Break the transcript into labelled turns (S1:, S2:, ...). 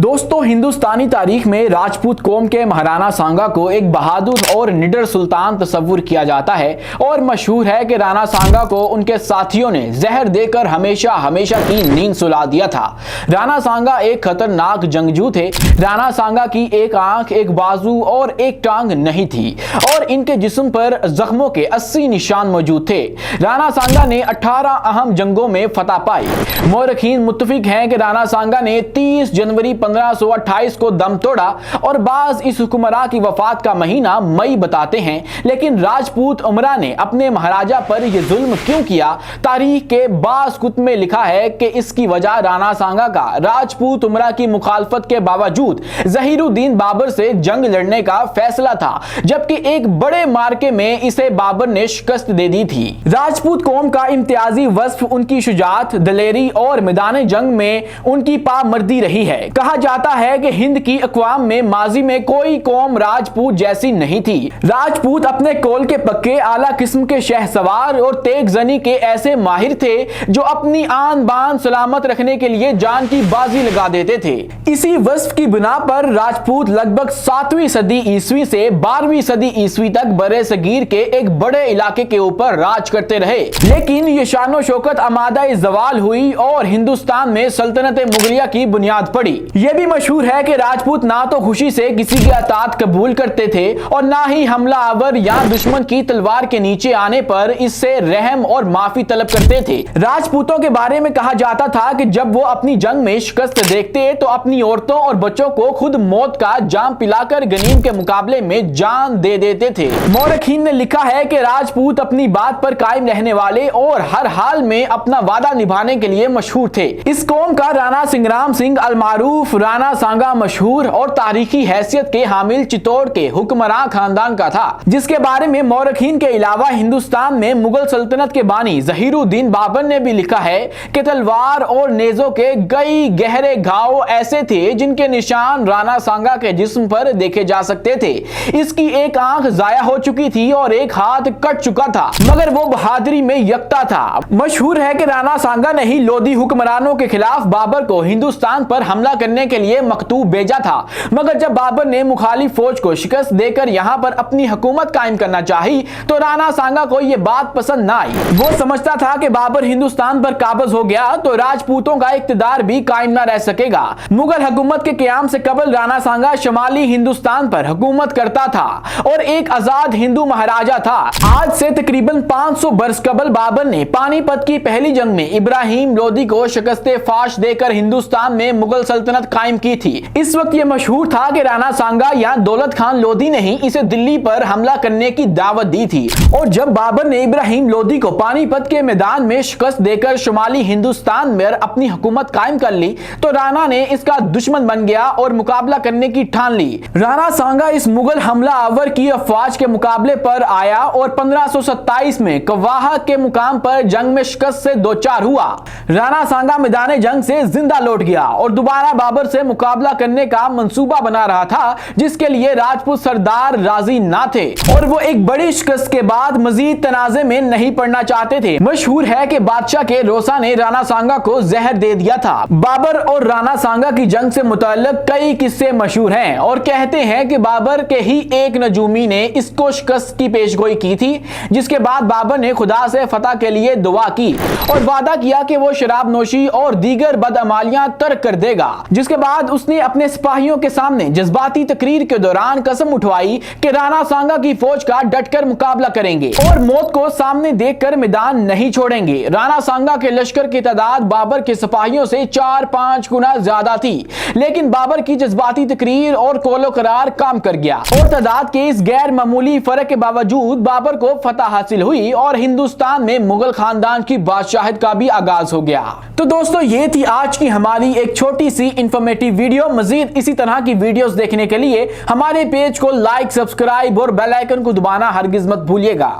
S1: दोस्तों, हिंदुस्तानी तारीख में राजपूत कौम के महाराणा सांगा को एक बहादुर और निडर सुल्तान तस्वुर किया जाता है और मशहूर है कि राणा सांगा को उनके साथियों ने जहर देकर हमेशा हमेशा की नींद सुला दिया था। राणा सांगा एक खतरनाक जंगजू थे। राणा सांगा की एक आंख, एक बाजू और एक टांग नहीं थी और इनके जिस्म पर जख्मों के 80 निशान मौजूद थे। राणा सांगा ने 18 अहम जंगों में फतह पाई। मौरखीन मुत्तफिक हैं कि राणा सांगा ने 30 जनवरी 1528 को दम तोड़ा और बाज इस हुक्मरान की वफात का महीना मई बताते हैं। लेकिन राजपूत उमरा ने अपने महाराजा पर यह जुल्म क्यों किया? तारीख के बाज कुतुब में लिखा है कि इसकी वजह राणा सांगा का राजपूत उमरा की मुखालफत के बावजूद जहीरुद्दीन बाबर से जंग लड़ने का फैसला था, जबकि एक बड़े मार्के में इसे बाबर ने शिकस्त दे दी थी। राजपूत कौम का इम्तियाजी वस्फ उनकी शुजाअत, दलेरी और मैदान जंग में उनकी पामर्दी रही है। कहा जाता है कि हिंद की अक़वाम में माजी में कोई कौम राजपूत जैसी नहीं थी। राजपूत अपने कोल के पक्के, आला किस्म के शहसवार और तेग जनी के ऐसे माहिर थे जो अपनी आन बान सलामत रखने के लिए जान की बाजी लगा देते थे। इसी वस्फ की बिना पर राजपूत लगभग 7वीं सदी ईस्वी से 12वीं सदी ईस्वी तक बरे सगीर के एक बड़े इलाके के ऊपर राज करते रहे। लेकिन ये शानो शौकत आमादा जवाल हुई और हिंदुस्तान में सल्तनत मुगलिया की बुनियाद पड़ी। यह भी मशहूर है कि राजपूत ना तो खुशी से किसी की अतात कबूल करते थे और ना ही हमला आवर या दुश्मन की तलवार के नीचे आने पर इससे रहम और माफी तलब करते थे। राजपूतों के बारे में कहा जाता था कि जब वो अपनी जंग में शिकस्त देखते तो अपनी औरतों और बच्चों को खुद मौत का जाम पिलाकर गनीम के मुकाबले में जान दे देते थे। मौरखीन ने लिखा है कि राजपूत अपनी बात पर कायम रहने वाले और हर हाल में अपना वादा निभाने के लिए मशहूर थे। इस कौम का राणा सिंगराम सिंह अलमारूफ राणा सांगा मशहूर और तारीखी हैसियत के हामिल चित्तौड़ के हुक्मरान खानदान का था, जिसके बारे में मौरखीन के अलावा हिंदुस्तान में मुगल सल्तनत के बानी जहीरुद्दीन बाबर ने भी लिखा है कि तलवार और नेजों के कई गहरे घाव ऐसे थे जिनके निशान राणा सांगा के जिस्म पर देखे जा सकते थे। इसकी एक आंख जाया हो चुकी थी और एक हाथ कट चुका था, मगर वो बहादुरी में यकता था। मशहूर है कि राणा सांगा ने ही लोधी हुक्मरानों के खिलाफ बाबर को हिंदुस्तान पर हमला करने के लिए मकतूब भेजा था, मगर जब बाबर ने मुखालिफ फौज को शिकस्त देकर यहां पर अपनी हुकूमत कायम करना चाही तो राणा सांगा को यह बात पसंद ना आई। वो समझता था कि बाबर हिंदुस्तान पर काबिज हो गया तो राजपूतों का इक्तदार भी कायम ना रह सकेगा। मुगल हुकूमत के क़याम से कबल राणा सांगा शुमाली हिंदुस्तान पर हुकूमत करता था और एक आजाद हिंदू महाराजा था। आज से तकरीबन 500 बरस कबल बाबर ने पानीपत की पहली जंग में इब्राहिम लोदी को शिकस्ते फाश देकर हिंदुस्तान में मुगल सल्तनत कायम की थी। इस वक्त यह मशहूर था कि राणा सांगा या दौलत खान लोदी ने ही इसे दिल्ली पर हमला करने की दावत दी थी और जब बाबर ने इब्राहिम लोदी को पानीपत के मैदान में शिकस्त देकर शुमाली हिंदुस्तान में अपनी हुकूमत कायम कर ली तो राणा ने इसका दुश्मन बन गया और मुकाबला करने की ठान ली। राणा सांगा इस मुगल हमला आवर की अफवाज के मुकाबले पर आया और 1527 में कवाहा के मुकाम पर जंग में शिकस्त से दो चार हुआ। राणा सांगा मैदान जंग से जिंदा लौट गया और दोबारा बाबर से मुकाबला करने का मंसूबा बना रहा था, जिसके लिए राजपूत सरदार राजी ना थे और वो एक बड़ी शिकस्त के बाद मजीद तनाजे में नहीं पड़ना चाहते थे। मशहूर है कि बादशाह के रोसा ने राणा सांगा को जहर दे दिया था। बाबर और राणा सांगा की जंग से मुतल्लिक कई किस्से मशहूर हैं और कहते हैं कि बाबर के ही एक नजूमी ने इसको शिकस्त की पेशगोई की थी, जिसके बाद बाबर ने खुदा से फतह के लिए दुआ की और वादा किया कि वो शराब नोशी और दीगर बदअमालियां तर्क कर देगा। जिसके बाद उसने अपने सिपाहियों के सामने जज्बाती तकरीर के दौरान कसम उठवाई कि राणा सांगा की फौज का डटकर मुकाबला करेंगे और मौत को सामने देखकर मैदान नहीं छोड़ेंगे। राणा सांगा के लश्कर की तादाद बाबर के सिपाहियों से 4-5 गुना ज्यादा थी, लेकिन बाबर की जज्बाती तकरीर और कोलो करार काम कर गया और तादाद के इस गैर मामूली फर्क के बावजूद बाबर को फतह हासिल हुई और हिंदुस्तान में मुगल खानदान की बादशाहत का भी आगाज हो गया। तो दोस्तों, ये थी आज की हमारी एक छोटी सी इंफॉर्मेटिव वीडियो। मजीद इसी तरह की वीडियोस देखने के लिए हमारे पेज को लाइक, सब्सक्राइब और बेल आइकन को दबाना हरगिज मत भूलिएगा।